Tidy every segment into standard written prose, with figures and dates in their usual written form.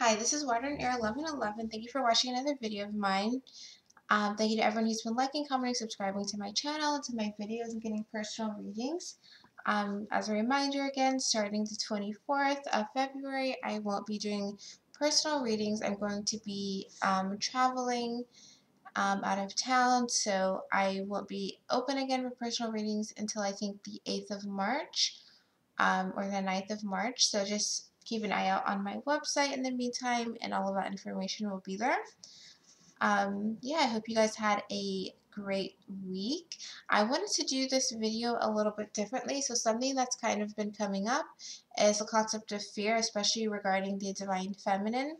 Hi, this is Water and Air 1111. Thank you for watching another video of mine. Thank you to everyone who's been liking, commenting, subscribing to my channel, to my videos, and getting personal readings. As a reminder again, starting the 24th of February, I won't be doing personal readings. I'm going to be traveling out of town, so I won't be open again for personal readings until I think the 8th of March or the 9th of March. So just keep an eye out on my website in the meantime, and all of that information will be there. Yeah, I hope you guys had a great week. I wanted to do this video a little bit differently. So something that's kind of been coming up is the concept of fear, especially regarding the divine feminine.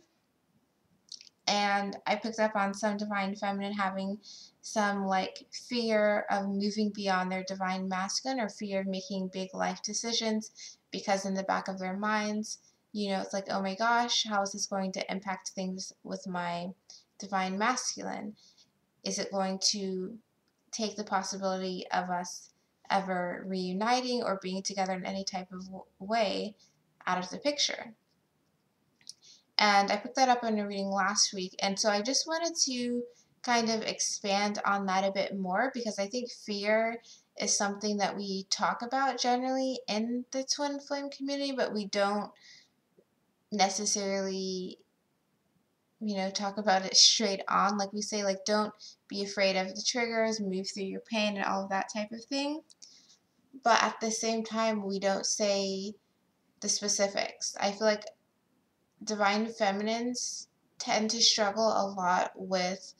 And I picked up on some divine feminine having some like fear of moving beyond their divine masculine, or fear of making big life decisions, because in the back of their minds, it's like, oh my gosh, how is this going to impact things with my divine masculine? Is it going to take the possibility of us ever reuniting or being together in any type of way out of the picture? And I picked that up in a reading last week. And so I just wanted to kind of expand on that a bit more, because I think fear is something that we talk about generally in the twin flame community, but we don't necessarily, talk about it straight on. Like we say, like, don't be afraid of the triggers, move through your pain and all of that type of thing. But at the same time, we don't say the specifics. I feel like divine feminines tend to struggle a lot with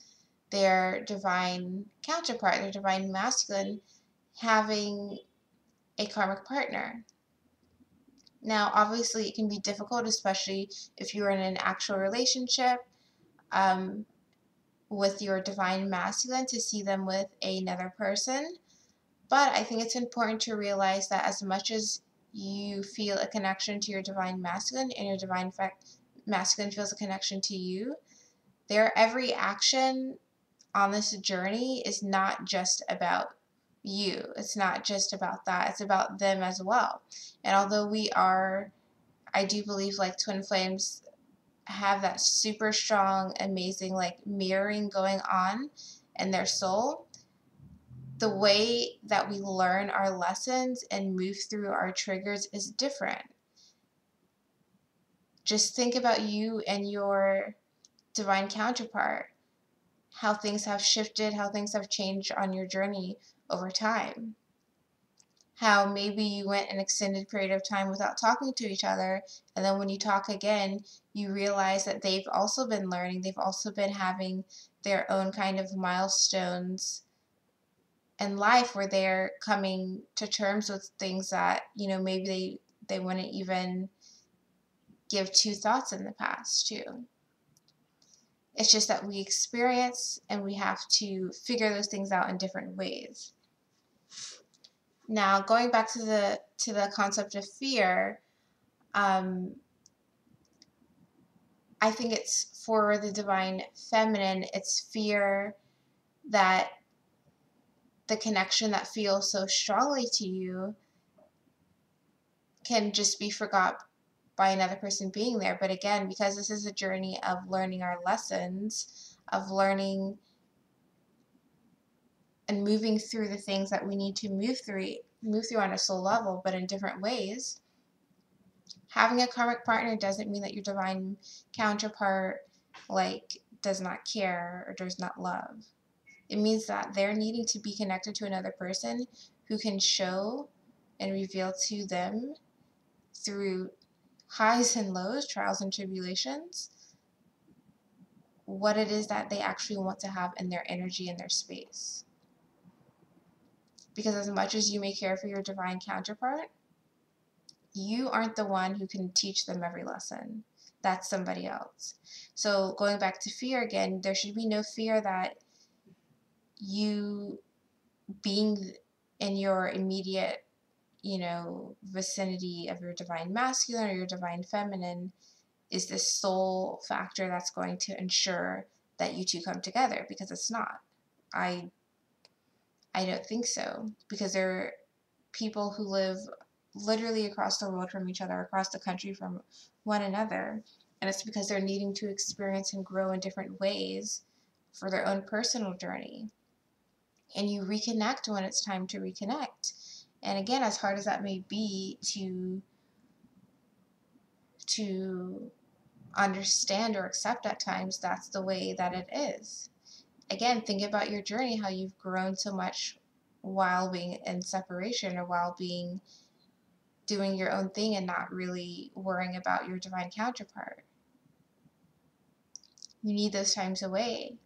their divine counterpart, their divine masculine, having a karmic partner. Now, obviously, it can be difficult, especially if you're in an actual relationship um, with your divine masculine, to see them with another person. But I think it's important to realize that as much as you feel a connection to your divine masculine, and your divine masculine feels a connection to you, their every action on this journey is not just about you. It's not just about that. It's about them as well. And although I do believe like twin flames have that super strong, amazing like mirroring going on in their soul, the way that we learn our lessons and move through our triggers is different. Just think about you and your divine counterpart, how things have shifted, how things have changed on your journey over time. How maybe you went an extended period of time without talking to each other, and then when you talk again, you realize that they've also been learning, they've also been having their own kind of milestones in life, where they're coming to terms with things that, maybe they wouldn't even give two thoughts in the past too. It's just that we experience and we have to figure those things out in different ways. Now, going back to the concept of fear, um, I think it's for the divine feminine, it's fear that the connection that feels so strongly to you can just be forgot by another person being there. But again, because this is a journey of learning our lessons, of learning and moving through the things that we need to move through on a soul level, but in different ways. Having a karmic partner doesn't mean that your divine counterpart like does not care or does not love. It means that they're needing to be connected to another person who can show and reveal to them through highs and lows, trials and tribulations, what it is that they actually want to have in their energy and their space. Because as much as you may care for your divine counterpart, you aren't the one who can teach them every lesson. That's somebody else. So going back to fear again, there should be no fear that you being in your immediate, vicinity of your divine masculine or your divine feminine is the sole factor that's going to ensure that you two come together, because it's not. I I don't think so, because there are people who live literally across the world from each other, across the country from one another, And it's because they're needing to experience and grow in different ways for their own personal journey. And you reconnect when it's time to reconnect. And again, as hard as that may be to understand or accept at times, that's the way that it is. Again, think about your journey, how you've grown so much while being in separation or while doing your own thing and not really worrying about your divine counterpart. You need those times away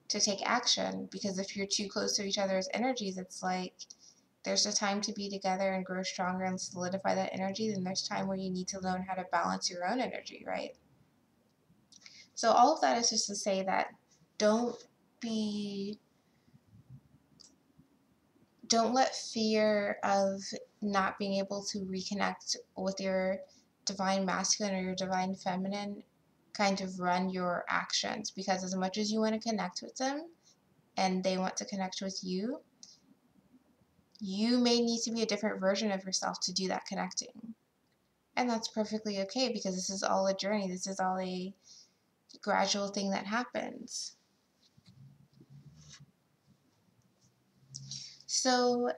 to take action, because if you're too close to each other's energies, it's like there's a time to be together and grow stronger and solidify that energy. Then there's time where you need to learn how to balance your own energy, right? So all of that is just to say that don't let fear of not being able to reconnect with your divine masculine or your divine feminine kind of run your actions, because as much as you want to connect with them and they want to connect with you, you may need to be a different version of yourself to do that connecting. And that's perfectly okay, because this is all a journey. This is all a gradual thing that happens. So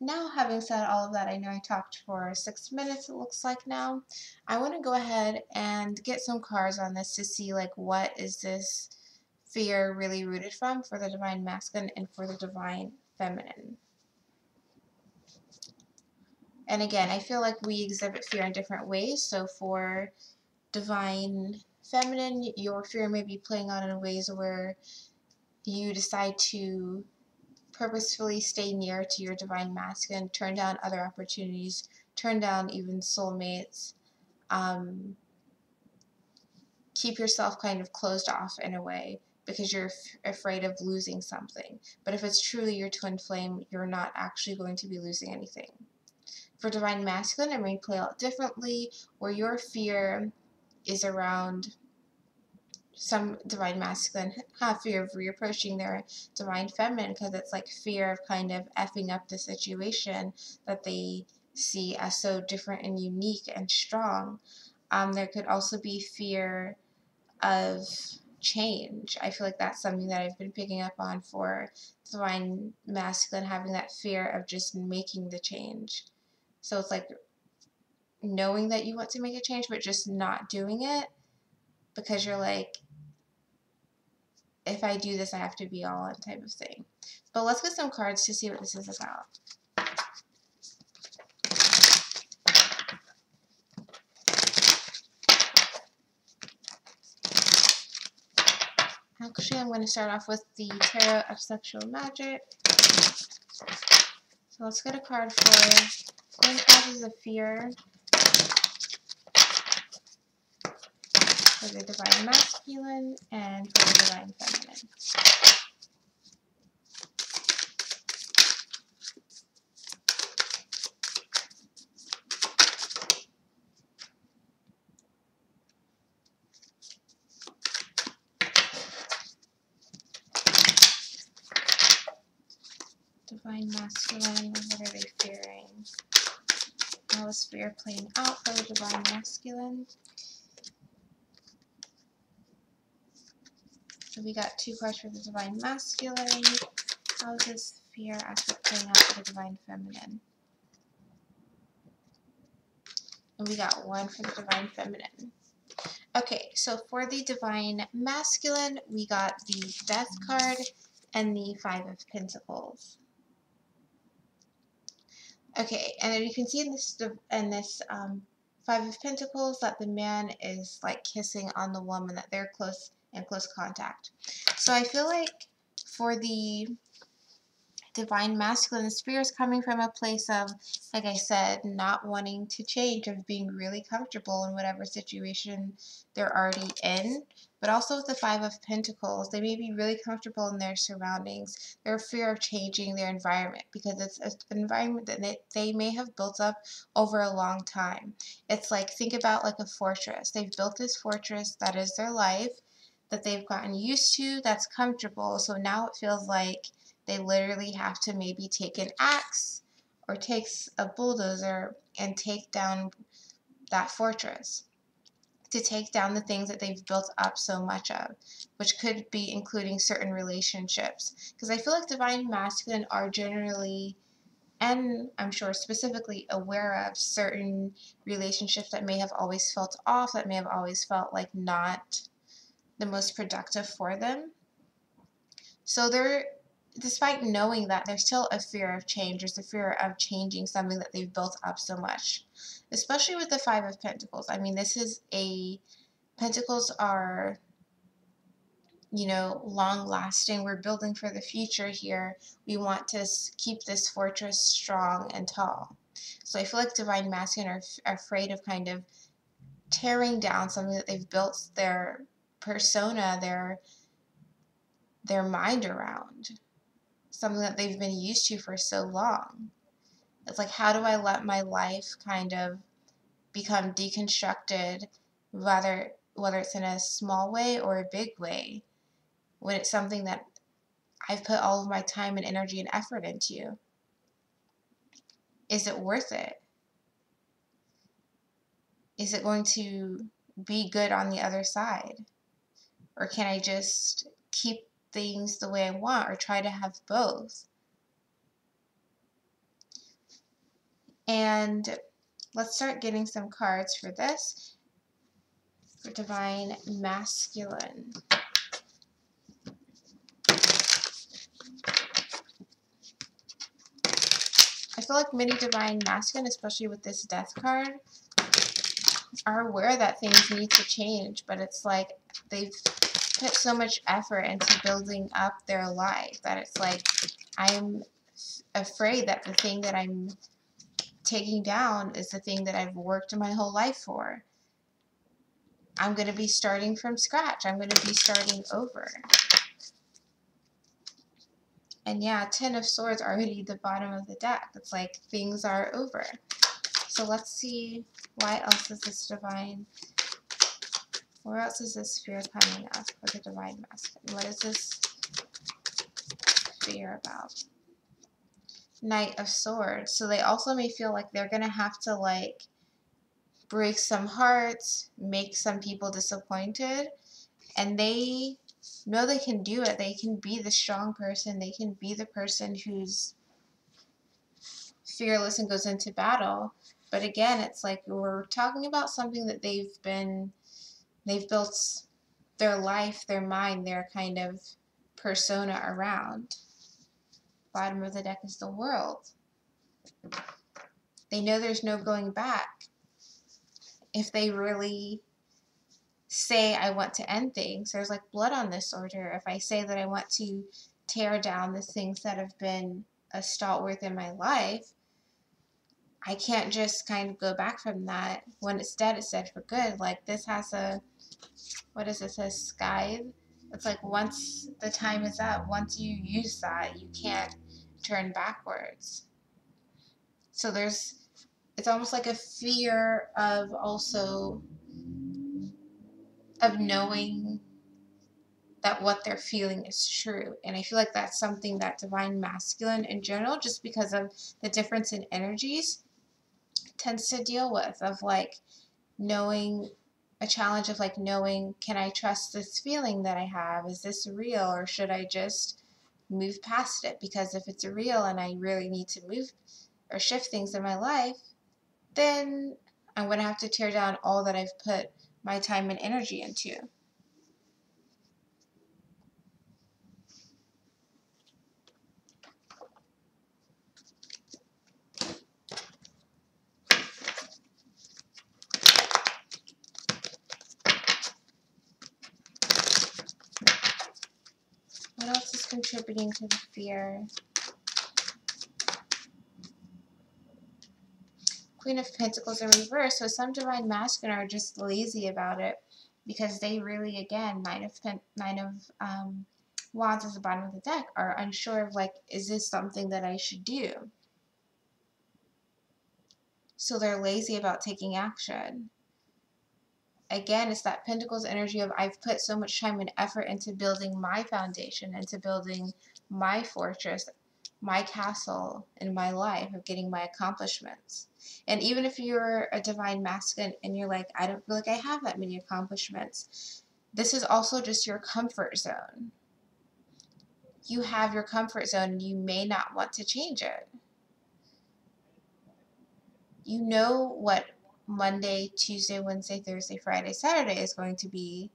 now, having said all of that, I know I talked for 6 minutes, it looks like now. I want to go ahead and get some cards on this to see, like, what is this fear really rooted from for the divine masculine and for the divine feminine. And again, I feel like we exhibit fear in different ways. So for divine feminine, your fear may be playing out in ways where you decide to purposefully stay near to your divine masculine, turn down other opportunities, turn down even soulmates, keep yourself kind of closed off in a way because you're afraid of losing something. But if it's truly your twin flame, you're not actually going to be losing anything. For divine masculine, it may play out differently, where your fear is around some divine masculine have fear of reapproaching their divine feminine, because it's like fear of kind of effing up the situation that they see as so different and unique and strong. There could also be fear of change. I feel like that's something that I've been picking up on for divine masculine, having that fear of just making the change. So it's like knowing that you want to make a change, but just not doing it because you're like, if I do this, I have to be all in type of thing. But let's get some cards to see what this is about. Actually, I'm going to start off with the Tarot of Sexual Magic. So let's get a card for Twin Causes of Fear for the divine masculine and for the divine feminine. Divine masculine, what are they fearing? How is fear playing out for the divine masculine? So we got two cards for the divine masculine. How is this fear aspect playing out for the divine feminine? And we got one for the divine feminine. Okay, so for the divine masculine, we got the Death card and the Five of Pentacles. Okay, and then you can see in this Five of Pentacles that the man is like kissing on the woman, that they're in close contact. So I feel like for the divine masculine, the spirit is coming from a place of, like I said, not wanting to change, of being really comfortable in whatever situation they're already in. But also with the Five of Pentacles, they may be really comfortable in their surroundings. They're fear of changing their environment because it's an environment that they may have built up over a long time. It's like, think about like a fortress. They've built this fortress that is their life, that they've gotten used to, that's comfortable. So now it feels like they literally have to maybe take an axe or take a bulldozer and take down that fortress. to take down the things that they've built up so much of, which could be including certain relationships. Because I feel like Divine Masculine are generally, and I'm sure specifically, aware of certain relationships that may have always felt off, that may have always felt like not the most productive for them. So they're, despite knowing that, there's still a fear of change. There's a fear of changing something that they've built up so much, especially with the Five of Pentacles. I mean, this is a, Pentacles are, you know, long lasting. We're building for the future here. We want to keep this fortress strong and tall. So I feel like Divine Masculine are afraid of kind of tearing down something that they've built their persona, their mind around, something that they've been used to for so long. It's like, how do I let my life kind of become deconstructed, whether it's in a small way or a big way, when it's something that I've put all of my time and energy and effort into? Is it worth it? Is it going to be good on the other side? Or can I just keep things the way I want, or try to have both? And let's start getting some cards for this, for Divine Masculine. I feel like many Divine Masculine, especially with this Death card, are aware that things need to change, but it's like they've put so much effort into building up their life that it's like, I'm afraid that the thing that I'm taking down is the thing that I've worked my whole life for. I'm going to be starting from scratch. I'm going to be starting over. And yeah, Ten of Swords already at the bottom of the deck. It's like things are over. So let's see, why else is this Divine, where else is this fear coming up for the Divine Masculine? What is this fear about? Knight of Swords. So they also may feel like they're going to have to like break some hearts, make some people disappointed, and they know they can do it. They can be the strong person. They can be the person who's fearless and goes into battle. But again, it's like we're talking about something that they've built their life, their mind, their kind of persona around. Bottom of the deck is the World. They know there's no going back. If they really say, I want to end things, there's like blood on this sword here. If I say that I want to tear down the things that have been a stalwart in my life, I can't just kind of go back from that. When it's dead for good. Like this has a, what is this, a scythe? It's like once the time is up, once you use that, you can't turn backwards. So it's almost like a fear of also, of knowing that what they're feeling is true. And I feel like that's something that Divine Masculine in general, just because of the difference in energies, tends to deal with, of like knowing, a challenge of like knowing, can I trust this feeling that I have? Is this real, or should I just move past it? Because if it's real and I really need to move or shift things in my life, then I'm going to have to tear down all that I've put my time and energy into. What else is contributing to the fear? Queen of Pentacles in reverse. So some Divine Masculine are just lazy about it, because they really, again, Nine of Wands is the bottom of the deck, are unsure of like, is this something that I should do? So they're lazy about taking action. Again, it's that Pentacles energy of, I've put so much time and effort into building my foundation, into building my fortress, my castle in my life of getting my accomplishments. And even if you're a divine masculine and you're like, I don't feel like I have that many accomplishments, this is also just your comfort zone. You have your comfort zone and you may not want to change it. You know what Monday, Tuesday, Wednesday, Thursday, Friday, Saturday is going to be,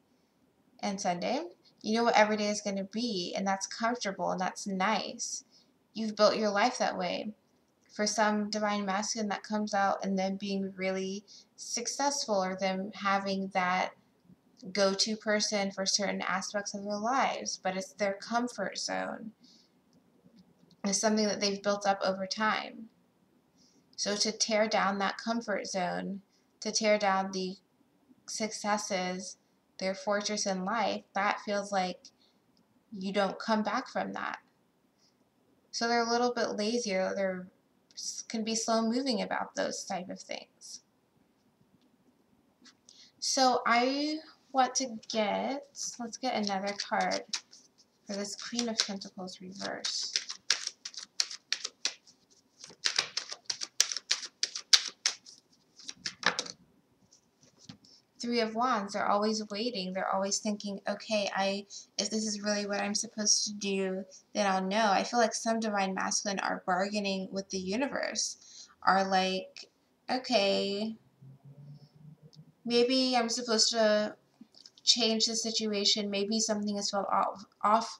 and Sunday. You know what every day is going to be, and that's comfortable and that's nice. You've built your life that way. For some divine masculine, that comes out in them being really successful or them having that go-to person for certain aspects of their lives, but it's their comfort zone. It's something that they've built up over time. So to tear down that comfort zone, to tear down the successes, their fortress in life, that feels like you don't come back from that. So they're a little bit lazier. They're can be slow moving about those type of things. So I want to let's get another card for this Queen of Pentacles reverse. Three of Wands, they're always waiting. They're always thinking, okay, if this is really what I'm supposed to do, then I'll know. I feel like some divine masculine are bargaining with the universe, are like, okay, maybe I'm supposed to change the situation. Maybe something has felt off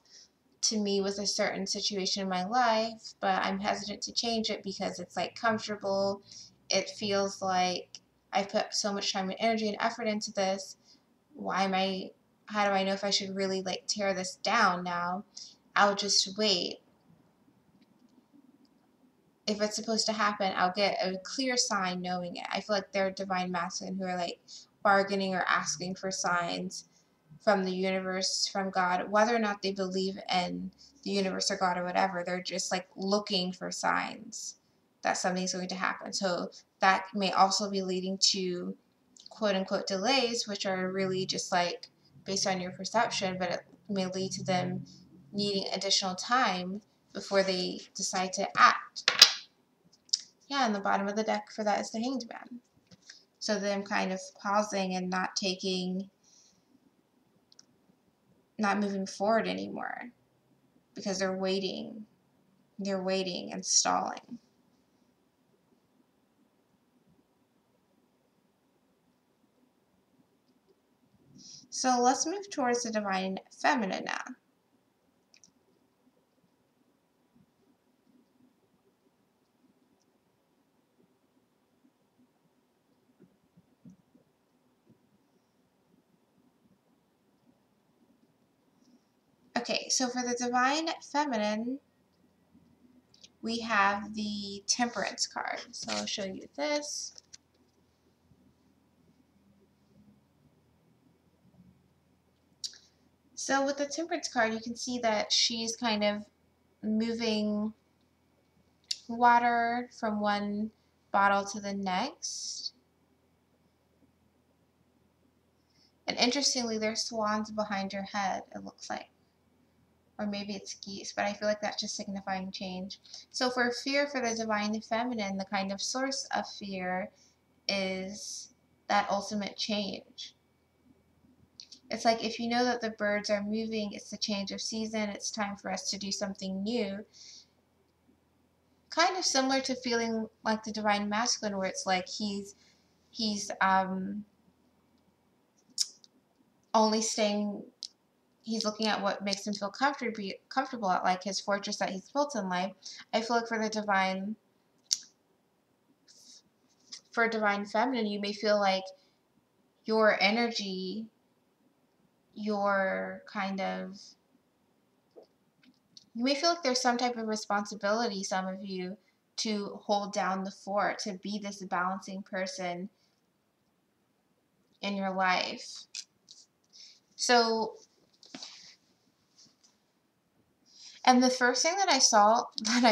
to me with a certain situation in my life, but I'm hesitant to change it because it's like comfortable. It feels like I put so much time and energy and effort into this. How do I know if I should really like tear this down now? I'll just wait. If it's supposed to happen, I'll get a clear sign knowing it. I feel like they're divine masculine who are like bargaining or asking for signs from the universe, from God, whether or not they believe in the universe or God or whatever. They're just like looking for signs that something's going to happen. So that may also be leading to quote unquote delays, which are really just like based on your perception, but it may lead to them needing additional time before they decide to act. Yeah, and the bottom of the deck for that is the Hanged Man. So them kind of pausing and not moving forward anymore because they're waiting and stalling. So let's move towards the Divine Feminine now. Okay, so for the Divine Feminine, we have the Temperance card. So I'll show you this. So with the Temperance card, you can see that she's kind of moving water from one bottle to the next. And interestingly, there's swans behind her head, it looks like. Or maybe it's geese, but I feel like that's just signifying change. So for fear, for the Divine Feminine, the kind of source of fear is that ultimate change. It's like if you know that the birds are moving, it's the change of season, it's time for us to do something new. Kind of similar to feeling like the Divine Masculine, where it's like he's only staying, he's looking at what makes him feel comfortable at like his fortress that he's built in life. I feel like for Divine Feminine, you may feel like your energy, you may feel like there's some type of responsibility, some of you, to hold down the fort, to be this balancing person in your life. So, and the first thing that I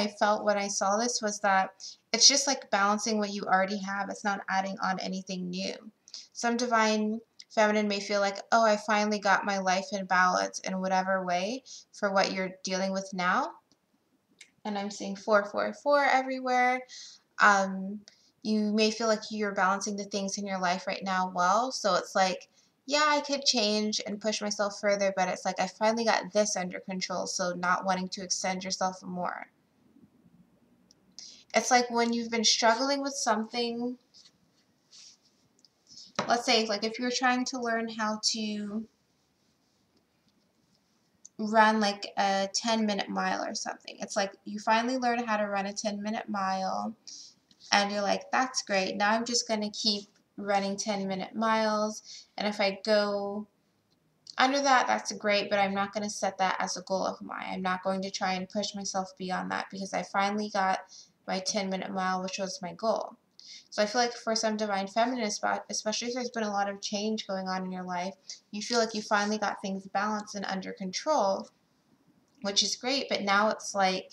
felt when I saw this was that it's just like balancing what you already have. It's not adding on anything new. Some Divine Feminine may feel like, oh, I finally got my life in balance in whatever way for what you're dealing with now. and I'm seeing 444 everywhere. Um, you may feel like you're balancing the things in your life right now well. So it's like, yeah, I could change and push myself further, but it's like I finally got this under control. So not wanting to extend yourself more. It's like when you've been struggling with something, let's say like if you're trying to learn how to run like a 10-minute mile or something. It's like you finally learn how to run a 10-minute mile and you're like, that's great. Now I'm just going to keep running 10-minute miles. And if I go under that, that's great, but I'm not going to set that as a goal of mine. I'm not going to try and push myself beyond that because I finally got my 10-minute mile, which was my goal. So I feel like for some divine feminine, especially if there's been a lot of change going on in your life, you feel like you finally got things balanced and under control, which is great, but now it's like,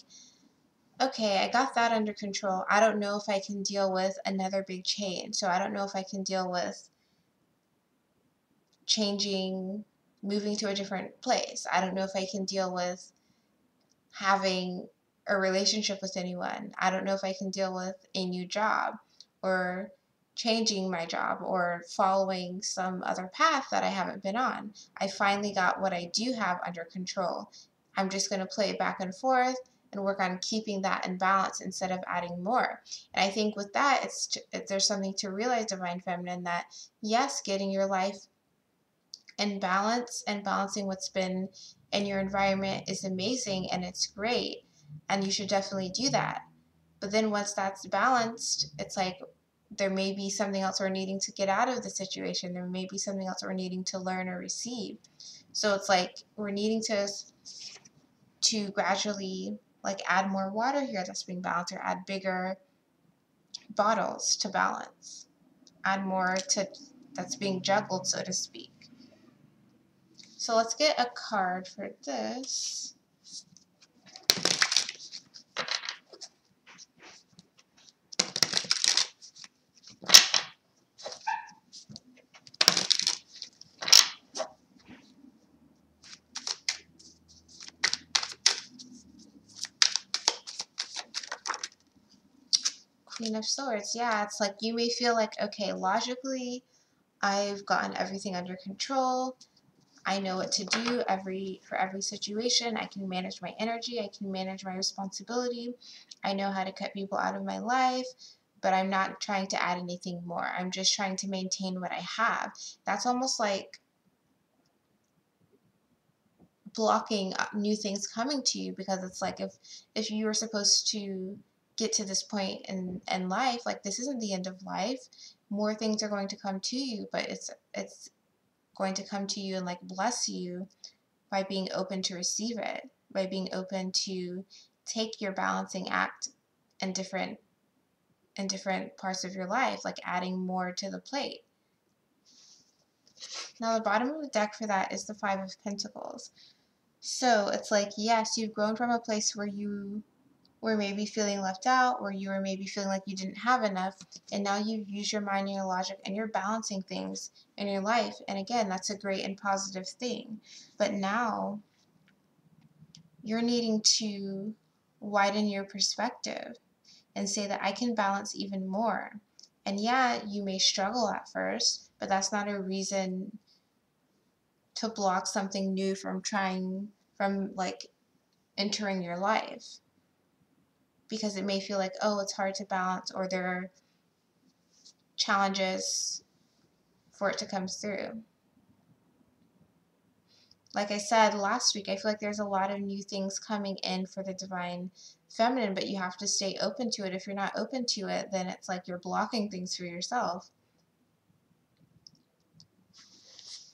okay, I got that under control. I don't know if I can deal with another big change. So I don't know if I can deal with changing, moving to a different place. I don't know if I can deal with having a relationship with anyone. I don't know if I can deal with a new job or changing my job or following some other path that I haven't been on. I finally got what I do have under control. I'm just going to play it back and forth and work on keeping that in balance instead of adding more. And I think with that, there's something to realize, Divine Feminine, that yes, getting your life in balance and balancing what's been in your environment is amazing and it's great. And you should definitely do that. But then once that's balanced, it's like there may be something else we're needing to get out of the situation. There may be something else we're needing to learn or receive. So it's like we're needing to gradually like add more water here that's being balanced, or add bigger bottles to balance. Add more to that's being juggled, so to speak. So let's get a card for this. Queen of Swords. Yeah, it's like you may feel like, okay, logically, I've gotten everything under control. I know what to do for every situation. I can manage my energy. I can manage my responsibility. I know how to cut people out of my life, but I'm not trying to add anything more. I'm just trying to maintain what I have. That's almost like blocking new things coming to you, because it's like if you were supposed to get to this point in life, like this isn't the end of life. More things are going to come to you, but it's going to come to you and like bless you by being open to receive it, by being open to take your balancing act in different parts of your life, like adding more to the plate. Now the bottom of the deck for that is the Five of Pentacles. So it's like, yes, you've grown from a place where you were maybe feeling left out, or you were maybe feeling like you didn't have enough, and now you've used your mind and your logic and you're balancing things in your life. And again, that's a great and positive thing. But now you're needing to widen your perspective and say that I can balance even more. And yeah, you may struggle at first, but that's not a reason to block something new from like entering your life, because it may feel like, oh, it's hard to balance, or there are challenges for it to come through. Like I said last week, I feel like there's a lot of new things coming in for the Divine Feminine, but you have to stay open to it. If you're not open to it, then it's like you're blocking things for yourself.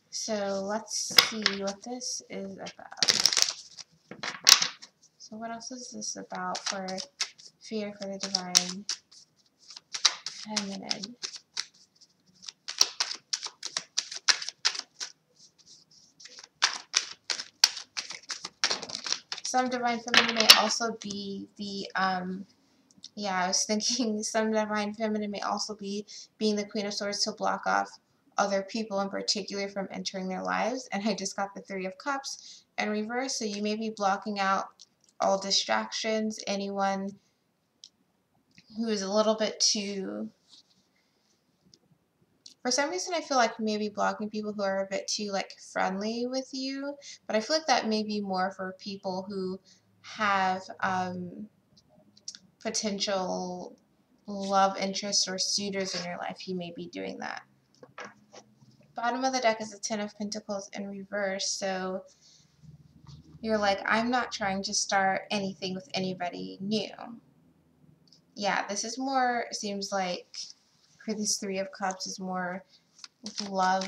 So let's see what this is about. So what else is this about for fear for the Divine Feminine? Some Divine Feminine may also be the, yeah, I was thinking some Divine Feminine may also be being the Queen of Swords to block off other people in particular from entering their lives. And I just got the Three of Cups in reverse. So you may be blocking out all distractions, anyone who is a little bit too, for some reason I feel like maybe blocking people who are a bit too like friendly with you, but I feel like that may be more for people who have potential love interests or suitors in your life. You may be doing that. Bottom of the deck is the Ten of Pentacles in reverse, so you're like, I'm not trying to start anything with anybody new. Yeah, this is more, seems like, for this Three of Cups is more love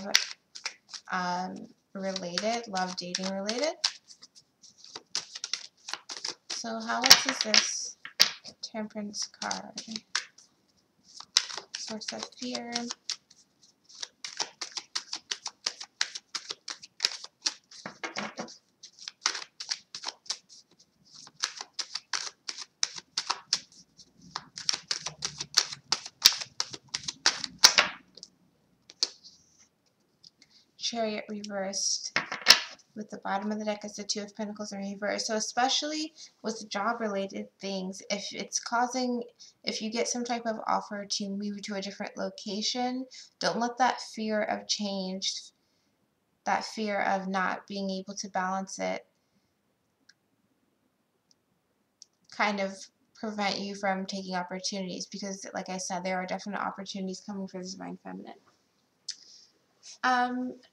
related, love dating related. So how much is this Temperance card? Source of fear. Chariot reversed. With the bottom of the deck as the Two of Pentacles in reverse. So especially with job related things, if you get some type of offer to move to a different location, don't let that fear of change, that fear of not being able to balance it, kind of prevent you from taking opportunities, because like I said, there are definite opportunities coming for this Divine Feminine.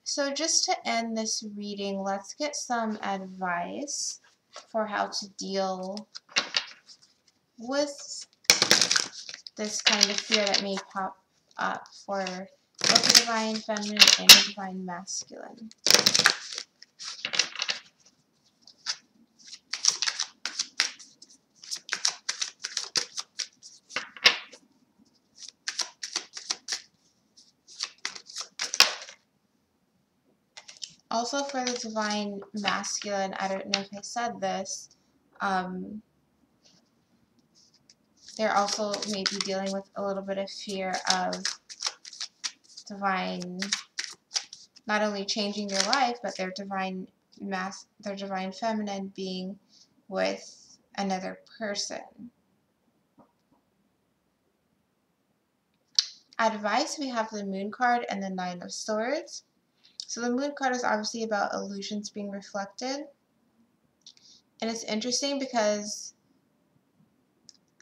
So just to end this reading, let's get some advice for how to deal with this kind of fear that may pop up for both the Divine Feminine and the Divine Masculine. Also for the Divine Masculine, I don't know if I said this, they're also maybe dealing with a little bit of fear of divine, not only changing their life, but their divine feminine being with another person. Advice, we have the Moon card and the Nine of Swords. So the Moon card is obviously about illusions being reflected. And it's interesting because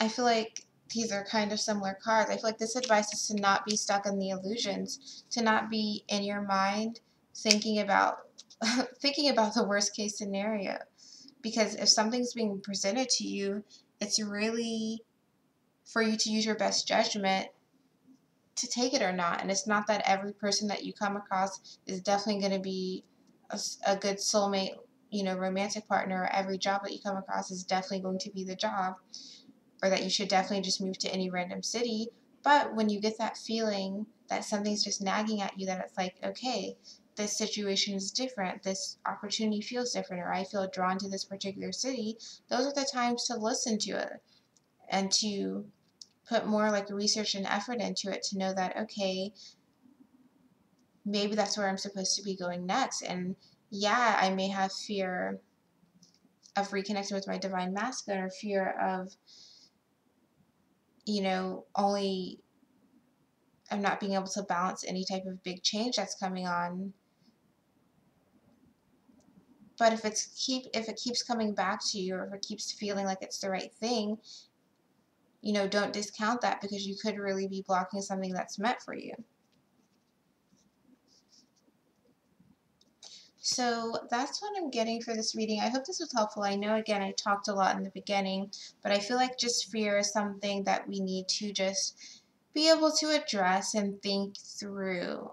I feel like these are kind of similar cards. I feel like this advice is to not be stuck in the illusions, to not be in your mind thinking about thinking about the worst case scenario. Because if something's being presented to you, it's really for you to use your best judgment to take it or not. And it's not that every person that you come across is definitely going to be a good soulmate, you know, romantic partner, or every job that you come across is definitely going to be the job, or that you should definitely just move to any random city. But when you get that feeling that something's just nagging at you, that it's like, okay, this situation is different, this opportunity feels different, or I feel drawn to this particular city, those are the times to listen to it and to put more like research and effort into it, to know that, okay, maybe that's where I'm supposed to be going next. And yeah, I may have fear of reconnecting with my Divine Masculine, or fear of, you know, I'm not being able to balance any type of big change that's coming on. But if it keeps coming back to you, or if it keeps feeling like it's the right thing, you know, don't discount that, because you could really be blocking something that's meant for you. So that's what I'm getting for this reading. I hope this was helpful. I know, again, I talked a lot in the beginning, but I feel like just fear is something that we need to just be able to address and think through,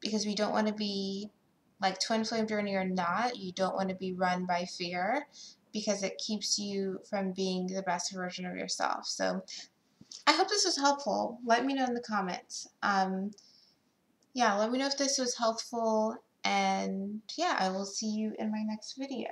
because we don't want to be, like, twin flame journey or not, you don't want to be run by fear, because it keeps you from being the best version of yourself. So I hope this was helpful. Let me know in the comments. Yeah, let me know if this was helpful, and yeah, I will see you in my next video.